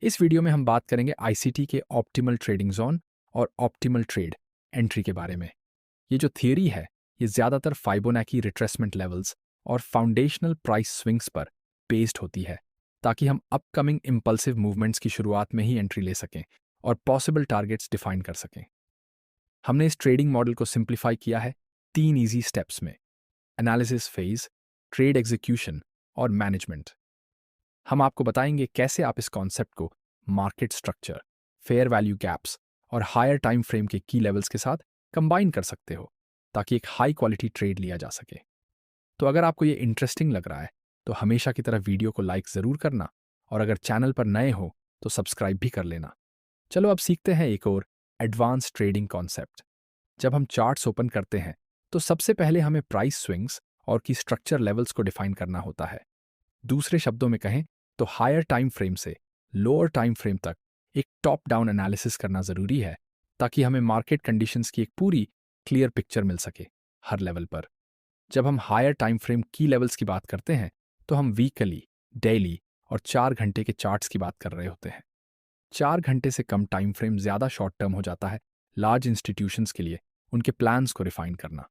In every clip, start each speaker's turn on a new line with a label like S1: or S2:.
S1: इस वीडियो में हम बात करेंगे आईसीटी के ऑप्टिमल ट्रेडिंग जोन और ऑप्टिमल ट्रेड एंट्री के बारे में। ये जो थियरी है, ये ज़्यादातर फाइबोनाकी रिट्रेसमेंट लेवल्स और फाउंडेशनल प्राइस स्विंग्स पर बेस्ड होती है, ताकि हम अपकमिंग इम्पल्सिव मूवमेंट्स की शुरुआत में ही एंट्री ले सकें और पॉसिबल टारगेट्स डिफाइन कर सकें। हमने इस ट्रेडिंग मॉडल को सिंप्लीफाई किया है 3 ईजी स्टेप्स में: एनालिसिस फेज, ट्रेड एग्जीक्यूशन और मैनेजमेंट। हम आपको बताएंगे कैसे आप इस कॉन्सेप्ट को market structure, fair value gaps और हायर टाइम फ्रेम के की लेवल्स के साथ कंबाइन कर सकते हो, ताकि एक हाई क्वालिटी ट्रेड लिया जा सके। तो अगर आपको ये इंटरेस्टिंग लग रहा है, तो हमेशा की तरह वीडियो को लाइक ज़रूर करना, और अगर चैनल पर नए हो तो सब्सक्राइब भी कर लेना। चलो अब सीखते हैं एक और एडवांस ट्रेडिंग कॉन्सेप्ट। जब हम चार्ट्स ओपन करते हैं, तो सबसे पहले हमें प्राइस स्विंग्स और की स्ट्रक्चर लेवल्स को डिफाइन करना होता है। दूसरे शब्दों में कहें तो हायर टाइम फ्रेम से लोअर टाइम फ्रेम तक एक टॉप डाउन एनालिसिस करना ज़रूरी है, ताकि हमें मार्केट कंडीशंस की एक पूरी क्लियर पिक्चर मिल सके हर लेवल पर। जब हम हायर टाइम फ्रेम की लेवल्स की बात करते हैं, तो हम वीकली, डेली और 4 घंटे के चार्ट्स की बात कर रहे होते हैं। 4 घंटे से कम टाइम फ्रेम ज़्यादा शॉर्ट टर्म हो जाता है लार्ज इंस्टीट्यूशंस के लिए उनके प्लान्स को रिफाइन करना।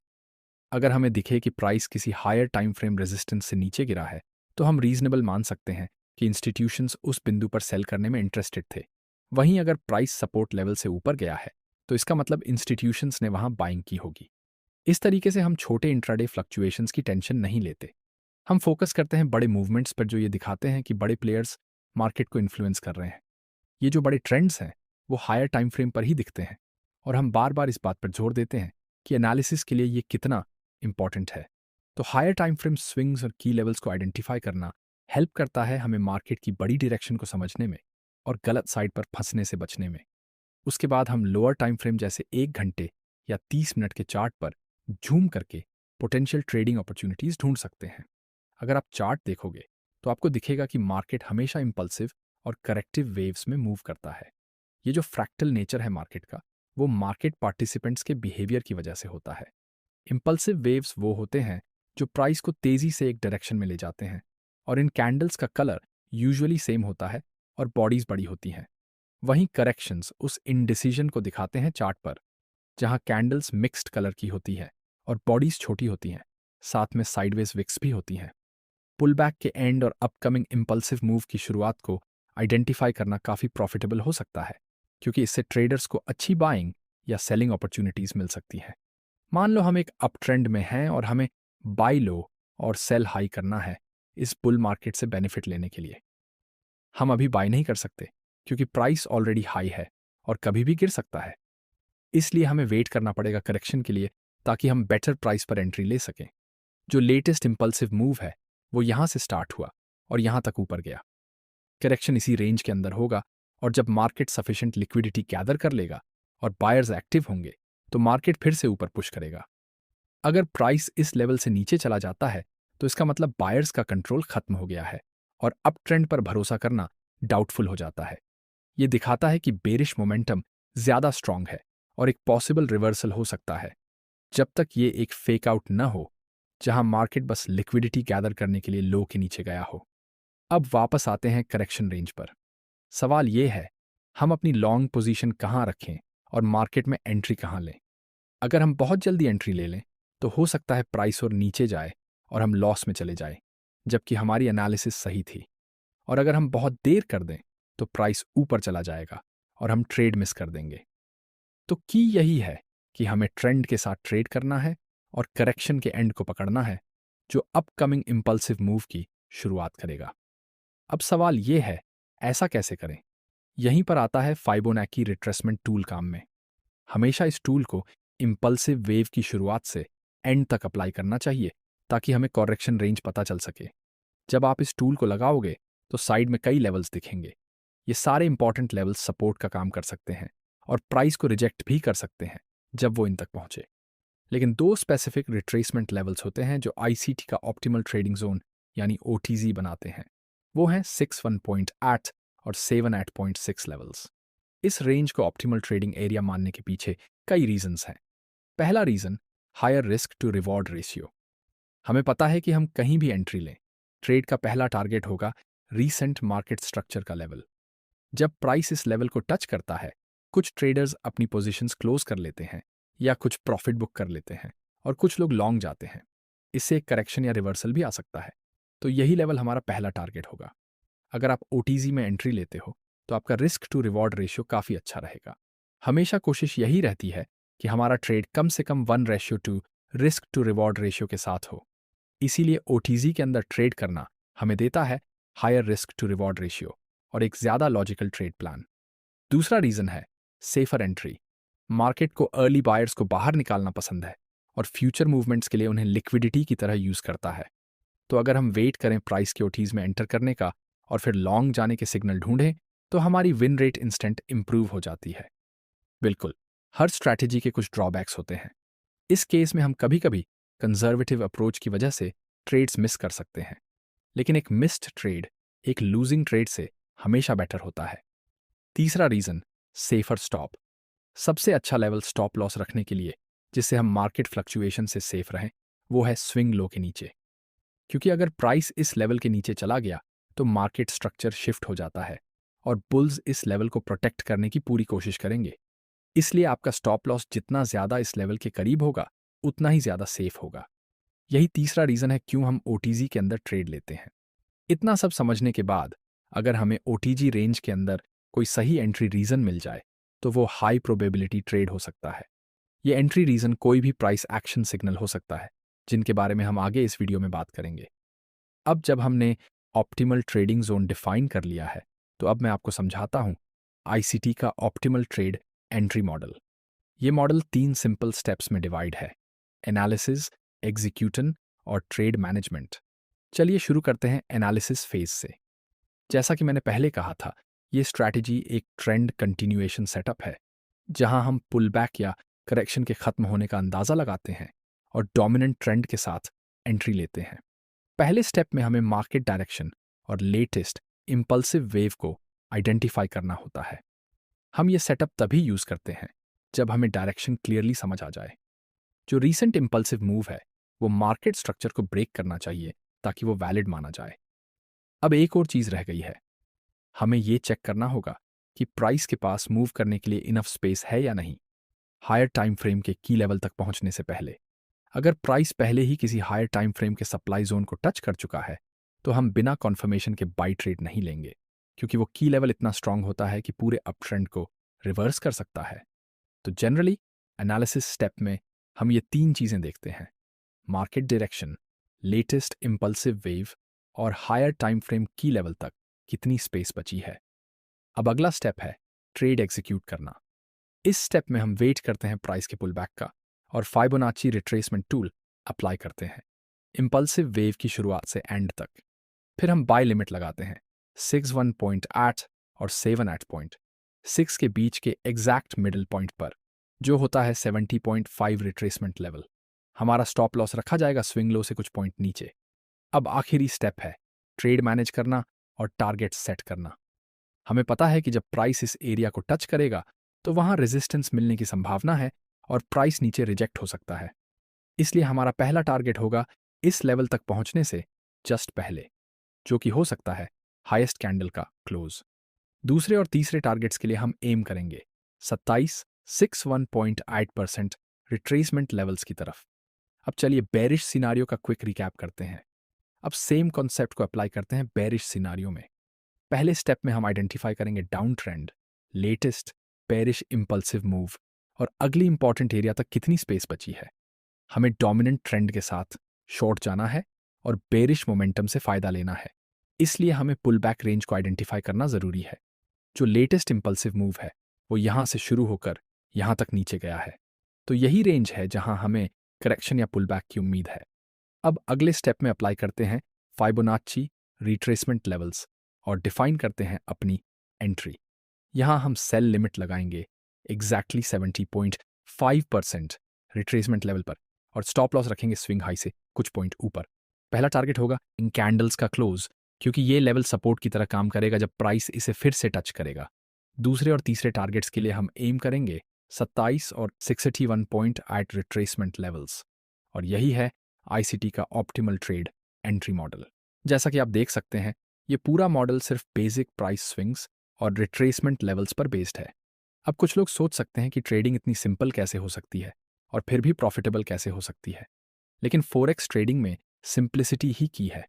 S1: अगर हमें दिखे कि प्राइस किसी हायर टाइम फ्रेम रेजिस्टेंस से नीचे गिरा है, तो हम रीजनेबल मान सकते हैं कि इंस्टीट्यूशंस उस बिंदु पर सेल करने में इंटरेस्टेड थे। वहीं अगर प्राइस सपोर्ट लेवल से ऊपर गया है, तो इसका मतलब इंस्टीट्यूशंस ने वहां बाइंग की होगी। इस तरीके से हम छोटे इंट्राडे फ्लक्चुएशंस की टेंशन नहीं लेते। हम फोकस करते हैं बड़े मूवमेंट्स पर, जो ये दिखाते हैं कि बड़े प्लेयर्स मार्केट को इन्फ्लुएंस कर रहे हैं। ये जो बड़े ट्रेंड्स हैं, वो हायर टाइम फ्रेम पर ही दिखते हैं, और हम बार बार इस बात पर जोर देते हैं कि एनालिसिस के लिए ये कितना इंपॉर्टेंट है। तो हायर टाइम फ्रेम स्विंग्स और की लेवल्स को आइडेंटिफाई करना हेल्प करता है हमें मार्केट की बड़ी डायरेक्शन को समझने में और गलत साइड पर फंसने से बचने में। उसके बाद हम लोअर टाइम फ्रेम जैसे 1 घंटे या 30 मिनट के चार्ट पर जूम करके पोटेंशियल ट्रेडिंग अपॉर्चुनिटीज ढूंढ सकते हैं। अगर आप चार्ट देखोगे, तो आपको दिखेगा कि मार्केट हमेशा इंपल्सिव और करेक्टिव वेव्स में मूव करता है। ये जो फ्रैक्टल नेचर है मार्केट का, वो मार्केट पार्टिसिपेंट्स के बिहेवियर की वजह से होता है। इंपल्सिव वेव्स वो होते हैं जो प्राइस को तेजी से एक डायरेक्शन में ले जाते हैं, और इन कैंडल्स का कलर यूजुअली सेम होता है और बॉडीज बड़ी होती हैं। वहीं करेक्शंस उस इनडिसीजन को दिखाते हैं चार्ट पर, जहां कैंडल्स मिक्स्ड कलर की होती है और बॉडीज छोटी होती हैं, साथ में साइडवेज विक्स भी होती हैं। पुलबैक के एंड और अपकमिंग इंपल्सिव मूव की शुरुआत को आइडेंटिफाई करना काफ़ी प्रॉफिटेबल हो सकता है, क्योंकि इससे ट्रेडर्स को अच्छी बाइंग या सेलिंग अपॉर्चुनिटीज मिल सकती हैं। मान लो हम एक अप ट्रेंड में हैं और हमें बाई लो और सेल हाई करना है इस बुल मार्केट से बेनिफिट लेने के लिए। हम अभी बाई नहीं कर सकते, क्योंकि प्राइस ऑलरेडी हाई है और कभी भी गिर सकता है। इसलिए हमें वेट करना पड़ेगा करेक्शन के लिए, ताकि हम बेटर प्राइस पर एंट्री ले सकें। जो लेटेस्ट इंपल्सिव मूव है, वो यहाँ से स्टार्ट हुआ और यहाँ तक ऊपर गया। करेक्शन इसी रेंज के अंदर होगा, और जब मार्केट सफिशिएंट लिक्विडिटी गैदर कर लेगा और बायर्स एक्टिव होंगे, तो मार्केट फिर से ऊपर पुश करेगा। अगर प्राइस इस लेवल से नीचे चला जाता है, तो इसका मतलब बायर्स का कंट्रोल खत्म हो गया है और अप ट्रेंड पर भरोसा करना डाउटफुल हो जाता है। ये दिखाता है कि बेरिश मोमेंटम ज्यादा स्ट्रांग है और एक पॉसिबल रिवर्सल हो सकता है, जब तक ये एक फेक आउट न हो, जहां मार्केट बस लिक्विडिटी गैदर करने के लिए लो के नीचे गया हो। अब वापस आते हैं करेक्शन रेंज पर। सवाल ये है, हम अपनी लॉन्ग पोजीशन कहाँ रखें और मार्केट में एंट्री कहाँ लें। अगर हम बहुत जल्दी एंट्री ले लें, तो हो सकता है प्राइस और नीचे जाए और हम लॉस में चले जाएं, जबकि हमारी एनालिसिस सही थी। और अगर हम बहुत देर कर दें, तो प्राइस ऊपर चला जाएगा और हम ट्रेड मिस कर देंगे। तो की यही है कि हमें ट्रेंड के साथ ट्रेड करना है और करेक्शन के एंड को पकड़ना है, जो अपकमिंग इंपल्सिव मूव की शुरुआत करेगा। अब सवाल ये है, ऐसा कैसे करें? यहीं पर आता है फाइबोनाकी रिट्रेसमेंट टूल काम में। हमेशा इस टूल को इंपल्सिव वेव की शुरुआत से एंड तक अप्लाई करना चाहिए, ताकि हमें कॉरेक्शन रेंज पता चल सके। जब आप इस टूल को लगाओगे, तो साइड में कई लेवल्स दिखेंगे। ये सारे इंपॉर्टेंट लेवल्स सपोर्ट का काम कर सकते हैं और प्राइस को रिजेक्ट भी कर सकते हैं जब वो इन तक पहुंचे। लेकिन 2 स्पेसिफिक रिट्रेसमेंट लेवल्स होते हैं जो आईसीटी का ऑप्टिमल ट्रेडिंग जोन यानी ओटीजी बनाते हैं। वो हैं 61.8 और 78.6 लेवल्स। इस रेंज को ऑप्टिमल ट्रेडिंग एरिया मानने के पीछे कई रीजंस हैं। पहला reason, higher risk to reward ratio. हमें पता है कि हम कहीं भी एंट्री लें, ट्रेड का पहला टारगेट होगा रीसेंट मार्केट स्ट्रक्चर का लेवल। जब प्राइस इस लेवल को टच करता है, कुछ ट्रेडर्स अपनी पोजीशंस क्लोज कर लेते हैं या कुछ प्रॉफिट बुक कर लेते हैं और कुछ लोग लॉन्ग जाते हैं। इससे एक करेक्शन या रिवर्सल भी आ सकता है। तो यही लेवल हमारा पहला टारगेट होगा। अगर आप ओटीजी में एंट्री लेते हो तो आपका रिस्क टू रिवॉर्ड रेशियो काफ़ी अच्छा रहेगा। हमेशा कोशिश यही रहती है कि हमारा ट्रेड कम से कम 1:2 रिस्क टू रिवॉर्ड रेशियो के साथ हो। इसीलिए ओटीजी के अंदर ट्रेड करना हमें देता है higher risk to reward ratio और एक ज़्यादा लॉजिकल ट्रेड प्लान। दूसरा रीज़न है सेफर एंट्री। मार्केट को अर्ली बायर्स को बाहर निकालना पसंद है और फ्यूचर मूवमेंट्स के लिए उन्हें लिक्विडिटी की तरह यूज़ करता है। तो अगर हम वेट करें प्राइस के ओटीज में एंटर करने का और फिर लॉन्ग जाने के सिग्नल ढूंढें, तो हमारी विन रेट इंस्टेंट इंप्रूव हो जाती है। बिल्कुल, हर स्ट्रैटेजी के कुछ ड्रॉबैक्स होते हैं। इस केस में हम कभी कभी कंजर्वेटिव अप्रोच की वजह से ट्रेड्स मिस कर सकते हैं, लेकिन एक मिस्ड ट्रेड एक लूजिंग ट्रेड से हमेशा बेटर होता है। तीसरा रीज़न सेफर स्टॉप। सबसे अच्छा लेवल स्टॉप लॉस रखने के लिए जिससे हम मार्केट फ्लक्चुएशन से सेफ रहें, वो है स्विंग लो के नीचे। क्योंकि अगर प्राइस इस लेवल के नीचे चला गया तो मार्केट स्ट्रक्चर शिफ्ट हो जाता है और बुल्स इस लेवल को प्रोटेक्ट करने की पूरी कोशिश करेंगे। इसलिए आपका स्टॉप लॉस जितना ज़्यादा इस लेवल के करीब होगा उतना ही ज़्यादा सेफ होगा। यही तीसरा रीज़न है क्यों हम ओटीजी के अंदर ट्रेड लेते हैं। इतना सब समझने के बाद अगर हमें ओटीजी रेंज के अंदर कोई सही एंट्री रीज़न मिल जाए तो वो हाई प्रोबेबिलिटी ट्रेड हो सकता है। ये एंट्री रीज़न कोई भी प्राइस एक्शन सिग्नल हो सकता है, जिनके बारे में हम आगे इस वीडियो में बात करेंगे। अब जब हमने ऑप्टिमल ट्रेडिंग जोन डिफाइन कर लिया है, तो अब मैं आपको समझाता हूँ आईसीटी का ऑप्टिमल ट्रेड एंट्री मॉडल। ये मॉडल 3 सिंपल स्टेप्स में डिवाइड है: एनालिसिस, एग्जीक्यूशन और ट्रेड मैनेजमेंट। चलिए शुरू करते हैं एनालिसिस फेज से। जैसा कि मैंने पहले कहा था, ये स्ट्रैटेजी एक ट्रेंड कंटिन्यूएशन सेटअप है, जहां हम पुल बैक या करेक्शन के खत्म होने का अंदाज़ा लगाते हैं और डोमिनेंट ट्रेंड के साथ एंट्री लेते हैं। पहले स्टेप में हमें मार्केट डायरेक्शन और लेटेस्ट इम्पल्सिव वेव को आइडेंटिफाई करना होता है। हम ये सेटअप तभी यूज़ करते हैं जब हमें डायरेक्शन क्लियरली समझ आ जाए। जो रीसेंट इम्पल्सिव मूव है वो मार्केट स्ट्रक्चर को ब्रेक करना चाहिए ताकि वो वैलिड माना जाए। अब एक और चीज़ रह गई है, हमें ये चेक करना होगा कि प्राइस के पास मूव करने के लिए इनफ स्पेस है या नहीं, हायर टाइम फ्रेम के की लेवल तक पहुंचने से पहले। अगर प्राइस पहले ही किसी हायर टाइम फ्रेम के सप्लाई जोन को टच कर चुका है तो हम बिना कॉन्फर्मेशन के बाई ट्रेड नहीं लेंगे, क्योंकि वो की लेवल इतना स्ट्रांग होता है कि पूरे अप ट्रेंड को रिवर्स कर सकता है। तो जनरली एनालिसिस स्टेप में हम ये 3 चीज़ें देखते हैं: market direction, latest impulsive wave और हायर टाइम फ्रेम की लेवल तक कितनी स्पेस बची है। अब अगला स्टेप है ट्रेड एग्जीक्यूट करना। इस स्टेप में हम वेट करते हैं प्राइस के पुल बैक का और फाइबोनाची रिट्रेसमेंट टूल अप्लाई करते हैं इम्पल्सिव वेव की शुरुआत से एंड तक। फिर हम बाय लिमिट लगाते हैं 61.8 और 78 पॉइंट 6 के बीच के एग्जैक्ट मिडिल पॉइंट पर, जो होता है 70.5 रिट्रेसमेंट लेवल। हमारा स्टॉप लॉस रखा जाएगा स्विंग लो से कुछ पॉइंट नीचे। अब आखिरी स्टेप है ट्रेड मैनेज करना और टारगेट सेट करना। हमें पता है कि जब प्राइस इस एरिया को टच करेगा तो वहां रेजिस्टेंस मिलने की संभावना है और प्राइस नीचे रिजेक्ट हो सकता है। इसलिए हमारा पहला टारगेट होगा इस लेवल तक पहुंचने से जस्ट पहले, जो कि हो सकता है हाईएस्ट कैंडल का क्लोज। दूसरे और तीसरे टारगेट्स के लिए हम एम करेंगे 61.8% रिट्रेसमेंट लेवल्स की तरफ। अब चलिए बेरिश सिनारियो का क्विक रिकैप करते हैं। अब सेम कॉन्सेप्ट को अप्लाई करते हैं बेरिश सिनारियो में। पहले स्टेप में हम आइडेंटिफाई करेंगे down trend, latest bearish impulsive move और अगली इंपॉर्टेंट एरिया तक कितनी स्पेस बची है। हमें डोमिनेंट ट्रेंड के साथ शॉर्ट जाना है और बेरिश मोमेंटम से फायदा लेना है। इसलिए हमें पुल बैक रेंज को आइडेंटिफाई करना जरूरी है। जो लेटेस्ट इंपल्सिव मूव है वो यहां से शुरू होकर यहां तक नीचे गया है, तो यही रेंज है जहां हमें करेक्शन या पुल बैक की उम्मीद है। अब अगले स्टेप में अप्लाई करते हैं फाइबोनाची रिट्रेसमेंट लेवल्स और डिफाइन करते हैं अपनी एंट्री। यहां हम सेल लिमिट लगाएंगे एग्जैक्टली 70.5% रिट्रेसमेंट लेवल पर और स्टॉप लॉस रखेंगे स्विंग हाई से कुछ पॉइंट ऊपर। पहला टारगेट होगा इन कैंडल्स का क्लोज, क्योंकि ये लेवल सपोर्ट की तरह काम करेगा जब प्राइस इसे फिर से टच करेगा। दूसरे और तीसरे टारगेट्स के लिए हम एम करेंगे 27 और 61.8 रिट्रेसमेंट लेवल्स, और यही है आईसीटी का ऑप्टिमल ट्रेड एंट्री मॉडल। जैसा कि आप देख सकते हैं, ये पूरा मॉडल सिर्फ बेसिक प्राइस स्विंग्स और रिट्रेसमेंट लेवल्स पर बेस्ड है। अब कुछ लोग सोच सकते हैं कि ट्रेडिंग इतनी सिंपल कैसे हो सकती है और फिर भी प्रॉफिटेबल कैसे हो सकती है। लेकिन फोरेक्स ट्रेडिंग में सिंप्लिसिटी ही की है।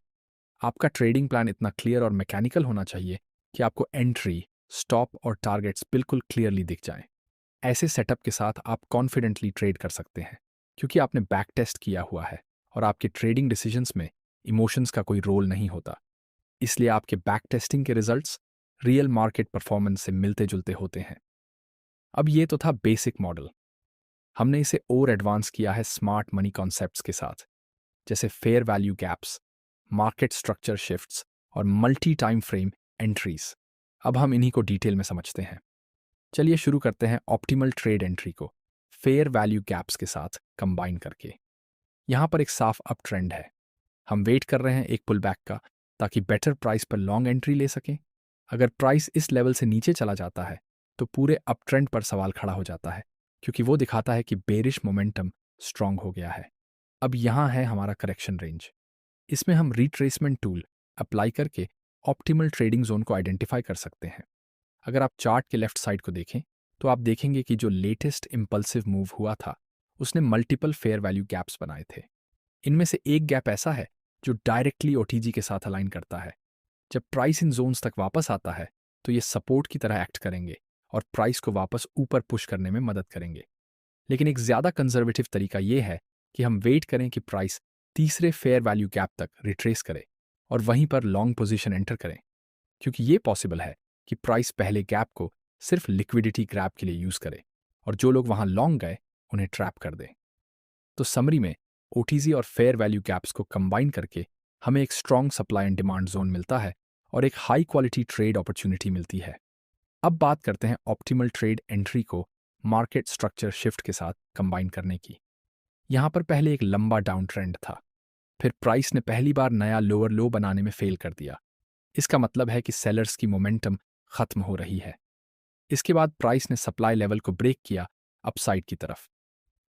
S1: आपका ट्रेडिंग प्लान इतना क्लियर और मैकेनिकल होना चाहिए कि आपको एंट्री, स्टॉप और टारगेट्स बिल्कुल क्लियरली दिख जाएं। ऐसे सेटअप के साथ आप कॉन्फिडेंटली ट्रेड कर सकते हैं क्योंकि आपने बैक टेस्ट किया हुआ है और आपके ट्रेडिंग डिसीजंस में इमोशंस का कोई रोल नहीं होता। इसलिए आपके बैक टेस्टिंग के रिजल्ट्स रियल मार्केट परफॉर्मेंस से मिलते जुलते होते हैं। अब ये तो था बेसिक मॉडल। हमने इसे और एडवांस किया है स्मार्ट मनी कॉन्सेप्ट्स के साथ, जैसे fair value gaps, market structure shifts और मल्टी टाइम फ्रेम एंट्रीज। अब हम इन्हीं को डिटेल में समझते हैं। चलिए शुरू करते हैं ऑप्टिमल ट्रेड एंट्री को फेयर वैल्यू गैप्स के साथ कंबाइन करके। यहाँ पर एक साफ अप ट्रेंड है। हम वेट कर रहे हैं एक पुल बैक का, ताकि बेटर प्राइस पर लॉन्ग एंट्री ले सकें। अगर प्राइस इस लेवल से नीचे चला जाता है तो पूरे अप ट्रेंड पर सवाल खड़ा हो जाता है, क्योंकि वो दिखाता है कि बेरिश मोमेंटम स्ट्रांग हो गया है। अब यहाँ है हमारा करेक्शन रेंज। इसमें हम रिट्रेसमेंट टूल अप्लाई करके ऑप्टिमल ट्रेडिंग जोन को आइडेंटिफाई कर सकते हैं। अगर आप चार्ट के लेफ्ट साइड को देखें तो आप देखेंगे कि जो लेटेस्ट इम्पल्सिव मूव हुआ था उसने मल्टीपल फेयर वैल्यू गैप्स बनाए थे। इनमें से एक गैप ऐसा है जो डायरेक्टली ओटीजी के साथ अलाइन करता है। जब प्राइस इन जोन्स तक वापस आता है तो ये सपोर्ट की तरह एक्ट करेंगे और प्राइस को वापस ऊपर पुश करने में मदद करेंगे। लेकिन एक ज़्यादा कंजर्वेटिव तरीका ये है कि हम वेट करें कि प्राइस तीसरे फेयर वैल्यू गैप तक रिट्रेस करे और वहीं पर लॉन्ग पोजीशन एंटर करें, क्योंकि ये पॉसिबल है कि प्राइस पहले गैप को सिर्फ लिक्विडिटी ग्रैब के लिए यूज़ करे और जो लोग वहां लॉन्ग गए उन्हें ट्रैप कर दे। तो समरी में ओटीजी और फेयर वैल्यू गैप्स को कंबाइन करके हमें एक strong supply and demand zone मिलता है और एक हाई क्वालिटी ट्रेड अपॉर्चुनिटी मिलती है। अब बात करते हैं ऑप्टिमल ट्रेड एंट्री को मार्केट स्ट्रक्चर शिफ्ट के साथ कंबाइन करने की। यहां पर पहले एक लंबा डाउन ट्रेंड था, फिर प्राइस ने पहली बार नया लोअर लो बनाने में फेल कर दिया। इसका मतलब है कि सेलर्स की मोमेंटम खत्म हो रही है। इसके बाद प्राइस ने सप्लाई लेवल को ब्रेक किया अपसाइड की तरफ।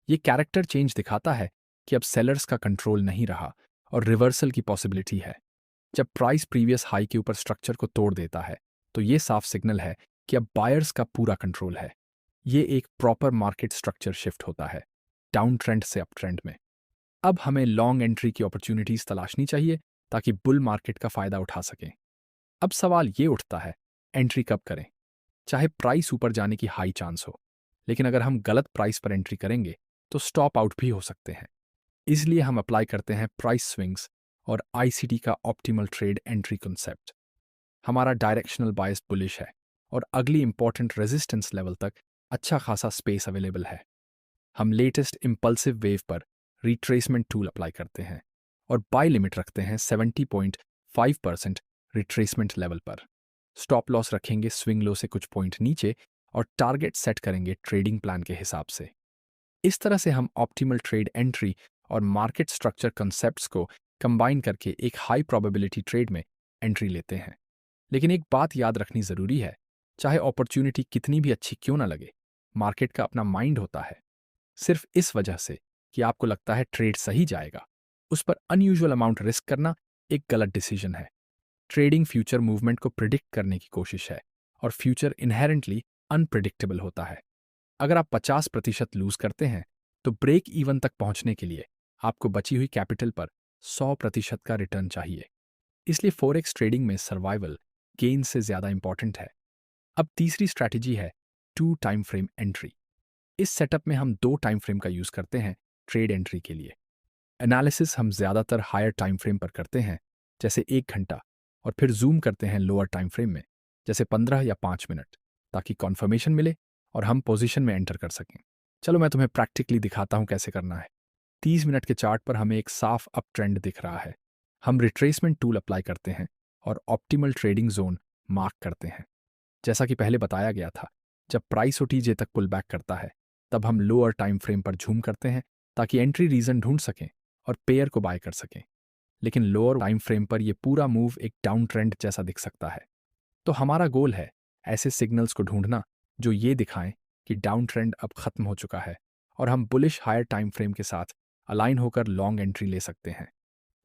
S1: ये कैरेक्टर चेंज दिखाता है कि अब सेलर्स का कंट्रोल नहीं रहा और रिवर्सल की पॉसिबिलिटी है। जब प्राइस प्रीवियस हाई के ऊपर स्ट्रक्चर को तोड़ देता है तो ये साफ सिग्नल है कि अब बायर्स का पूरा कंट्रोल है। ये एक प्रॉपर मार्केट स्ट्रक्चर शिफ्ट होता है डाउन ट्रेंड से अप ट्रेंड में। अब हमें लॉन्ग एंट्री की अपॉर्चुनिटीज तलाशनी चाहिए ताकि बुल मार्केट का फायदा उठा सकें। अब सवाल ये उठता है, एंट्री कब करें? चाहे प्राइस ऊपर जाने की हाई चांस हो, लेकिन अगर हम गलत प्राइस पर एंट्री करेंगे तो स्टॉप आउट भी हो सकते हैं। इसलिए हम अप्लाई करते हैं प्राइस स्विंग्स और आईसीटी का ऑप्टिमल ट्रेड एंट्री कॉन्सेप्ट। हमारा डायरेक्शनल बायस बुलिश है और अगली इंपॉर्टेंट रेजिस्टेंस लेवल तक अच्छा खासा स्पेस अवेलेबल है। हम लेटेस्ट इंपल्सिव वेव पर रिट्रेसमेंट टूल अप्लाई करते हैं और बाय लिमिट रखते हैं 70.5% रिट्रेसमेंट लेवल पर। स्टॉप लॉस रखेंगे स्विंग लो से कुछ पॉइंट नीचे और टारगेट सेट करेंगे ट्रेडिंग प्लान के हिसाब से। इस तरह से हम ऑप्टिमल ट्रेड एंट्री और मार्केट स्ट्रक्चर कॉन्सेप्ट्स को कंबाइन करके एक हाई प्रोबेबिलिटी ट्रेड में एंट्री लेते हैं। लेकिन एक बात याद रखनी जरूरी है, चाहे अपॉर्चुनिटी कितनी भी अच्छी क्यों ना लगे, मार्केट का अपना माइंड होता है। सिर्फ इस वजह से कि आपको लगता है ट्रेड सही जाएगा, उस पर अनयूजुअल अमाउंट रिस्क करना एक गलत डिसीजन है। ट्रेडिंग फ्यूचर मूवमेंट को प्रिडिक्ट करने की कोशिश है और फ्यूचर इनहेरेंटली अनप्रिडिक्टेबल होता है। अगर आप 50% लूज करते हैं तो ब्रेक इवन तक पहुंचने के लिए आपको बची हुई कैपिटल पर 100% का रिटर्न चाहिए। इसलिए फॉरेक्स ट्रेडिंग में सर्वाइवल गेन से ज्यादा इंपॉर्टेंट है। अब तीसरी स्ट्रैटेजी है 2 टाइम फ्रेम एंट्री। इस सेटअप में हम 2 टाइम फ्रेम का यूज करते हैं ट्रेड एंट्री के लिए। एनालिसिस हम ज्यादातर हायर टाइम फ्रेम पर करते हैं, जैसे 1 घंटा, और फिर जूम करते हैं लोअर टाइम फ्रेम में, जैसे 15 या 5 मिनट, ताकि कॉन्फर्मेशन मिले और हम पोजीशन में एंटर कर सकें। चलो मैं तुम्हें प्रैक्टिकली दिखाता हूं कैसे करना है। 30 मिनट के चार्ट पर हमें एक साफ अप ट्रेंड दिख रहा है। हम रिट्रेसमेंट टूल अप्लाई करते हैं और ऑप्टिमल ट्रेडिंग जोन मार्क करते हैं। जैसा कि पहले बताया गया था, जब प्राइस ओटीजे तक पुल बैक करता है तब हम लोअर टाइम फ्रेम पर झूम करते हैं ताकि एंट्री रीजन ढूंढ सकें और पेयर को बाय कर सकें। लेकिन लोअर टाइम फ्रेम पर यह पूरा मूव एक डाउन ट्रेंड जैसा दिख सकता है। तो हमारा गोल है ऐसे सिग्नल्स को ढूंढना जो ये दिखाएं कि डाउन ट्रेंड अब खत्म हो चुका है और हम बुलिश हायर टाइम फ्रेम के साथ अलाइन होकर लॉन्ग एंट्री ले सकते हैं।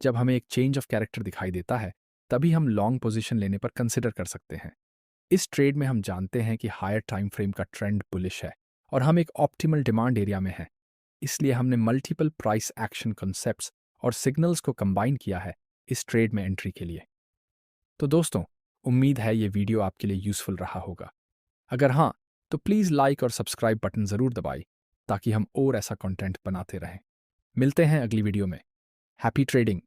S1: जब हमें एक चेंज ऑफ कैरेक्टर दिखाई देता है तभी हम लॉन्ग पोजीशन लेने पर कंसिडर कर सकते हैं। इस ट्रेड में हम जानते हैं कि हायर टाइम फ्रेम का ट्रेंड बुलिश है और हम एक ऑप्टिमल डिमांड एरिया में हैं। इसलिए हमने मल्टीपल प्राइस एक्शन कॉन्सेप्ट्स और सिग्नल्स को कंबाइन किया है इस ट्रेड में एंट्री के लिए। तो दोस्तों, उम्मीद है ये वीडियो आपके लिए यूज़फुल रहा होगा। अगर हाँ, तो प्लीज़ लाइक और सब्सक्राइब बटन ज़रूर दबाएं ताकि हम और ऐसा कंटेंट बनाते रहें। मिलते हैं अगली वीडियो में। Happy trading.